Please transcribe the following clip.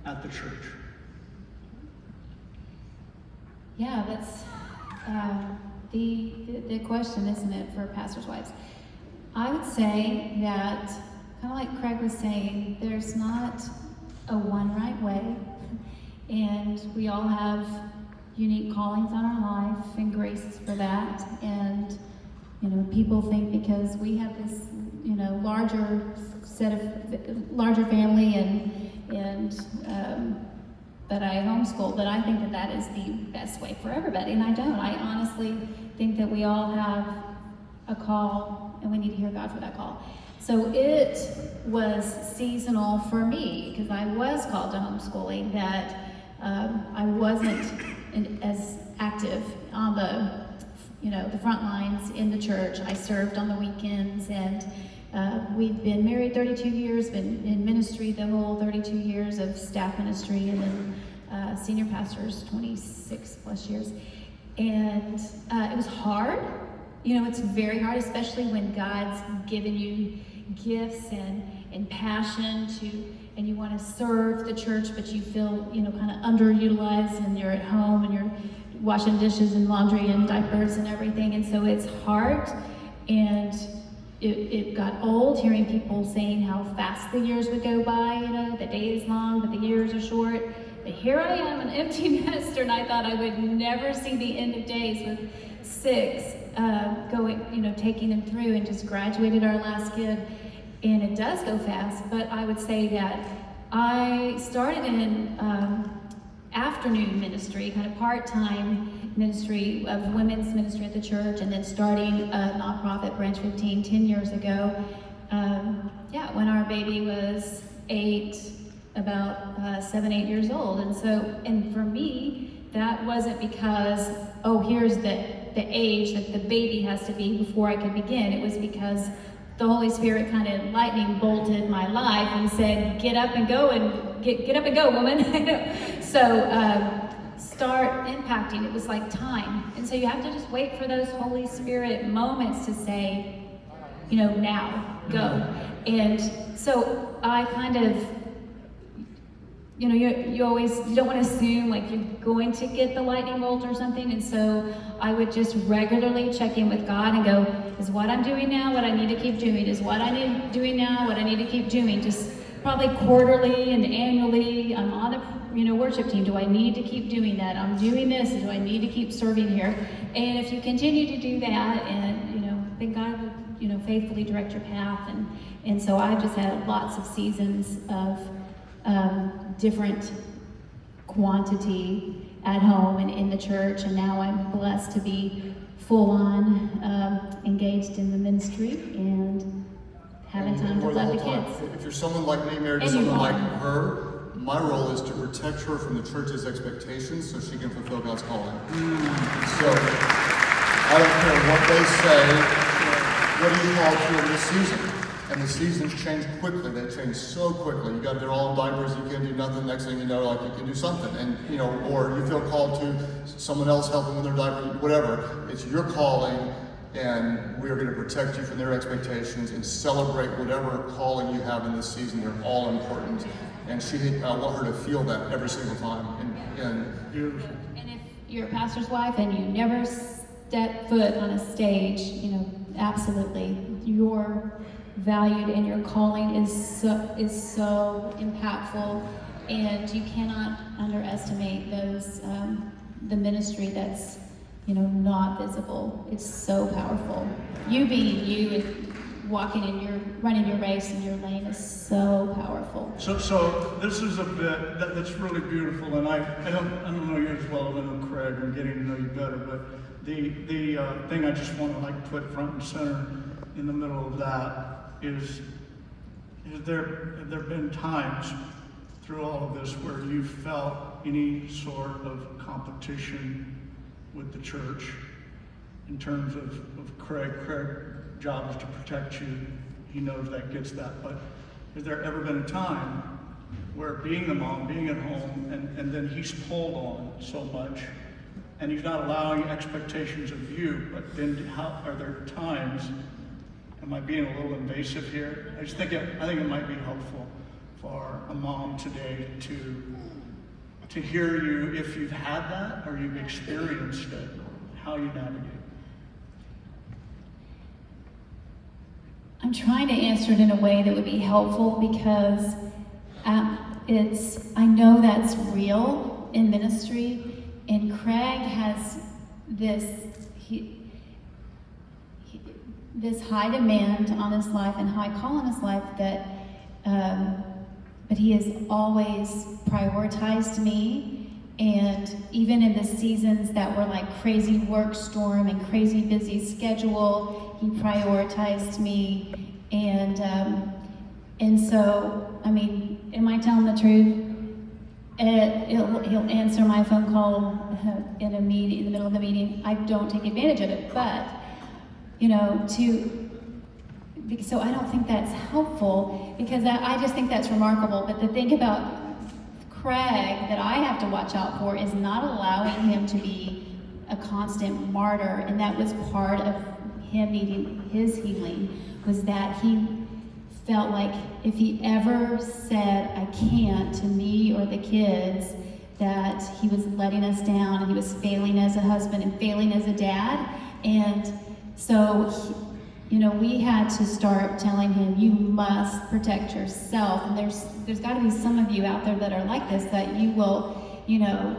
at the church? Yeah, that's the question, isn't it, for pastors' wives? I would say that, kind of like Craig was saying, there's not a one right way, and we all have unique callings on our life and graces for that. And people think because we have this larger family and that I homeschool, that I think that is the best way for everybody, and I don't. I honestly think that we all have a call, and we need to hear God for that call. So it was seasonal for me, because I was called to homeschooling, that I wasn't as active on the front lines in the church. I served on the weekends, and we've been married 32 years, been in ministry the whole 32 years of staff ministry, and then senior pastors 26 plus years. And it was hard. It's very hard, especially when God's given you gifts and passion and you want to serve the church, but you feel, kind of underutilized, and you're at home and you're washing dishes and laundry and diapers and everything. And so it's hard, and it got old hearing people saying how fast the years would go by, the day is long, but the years are short. But here I am, an empty nester, and I thought I would never see the end of days with 6 going, taking them through, and just graduated our last kid. And it does go fast, but I would say that I started in afternoon ministry, kind of part-time ministry of women's ministry at the church, and then starting a nonprofit, Branch 15, 10 years ago. When our baby was 7, 8 years old. And for me, that wasn't because, here's the age that the baby has to be before I could begin. It was because the Holy Spirit kind of lightning bolted my life and said, get up and go, and get up and go, woman. So start impacting. It was like time. And so you have to just wait for those Holy Spirit moments to say, now, go. And so I kind of, you don't want to assume like you're going to get the lightning bolt or something. And so I would just regularly check in with God and go, is what I'm doing now what I need to keep doing? Is what I need doing now what I need to keep doing? Just probably quarterly and annually. I'm on a worship team. Do I need to keep doing that? I'm doing this. Do I need to keep serving here? And if you continue to do that, and then God will faithfully direct your path. And so I've just had lots of seasons of different quantity at home and in the church, and now I'm blessed to be full-on engaged in the ministry and having time to love the kids. If you're someone like me, married to someone like her, my role is to protect her from the church's expectations so she can fulfill God's calling. So I don't care what they say, what are you called to in this season? And the seasons change quickly. They change so quickly. They're all in diapers, you can't do nothing. Next thing you know, like you can do something. And, or you feel called to someone else helping with their diaper, whatever. It's your calling, and we are going to protect you from their expectations and celebrate whatever calling you have in this season. They're all important. And I want her to feel that every single time. And if you're a pastor's wife and you never step foot on a stage, absolutely, you're valued, and your calling is so impactful, and you cannot underestimate those the ministry that's not visible. It's so powerful. You being you and running your race in your lane is so powerful. So this is a bit that's really beautiful, and I don't know you as well as I know Craig. I'm getting to know you better, but the thing I just want to put front and center in the middle of that is there been times through all of this where you felt any sort of competition with the church in terms of Craig? Craig's job is to protect you. He knows that, gets that. But has there ever been a time where being a mom, being at home, and then he's pulled on so much, and he's not allowing expectations of you, but then are there times, am I being a little invasive here? I think it might be helpful for a mom today to hear you, if you've had that or you've experienced it, how you navigate. I'm trying to answer it in a way that would be helpful because I know that's real in ministry, and Craig has this high demand on his life and high call on his life that, but he has always prioritized me, and even in the seasons that were like crazy work storm and crazy busy schedule, he prioritized me, and so, I mean, am I telling the truth? He'll answer my phone call in a meeting, in the middle of the meeting. I don't take advantage of it, but you know, so I don't think that's helpful, because I just think that's remarkable. But the thing about Craig that I have to watch out for is not allowing him to be a constant martyr, and that was part of him needing his healing, was that he felt like if he ever said "I can't" to me or the kids, that he was letting us down, and he was failing as a husband and failing as a dad. And so, you know, we had to start telling him, you must protect yourself. And there's got to be some of you out there that are like this, that you will, you know,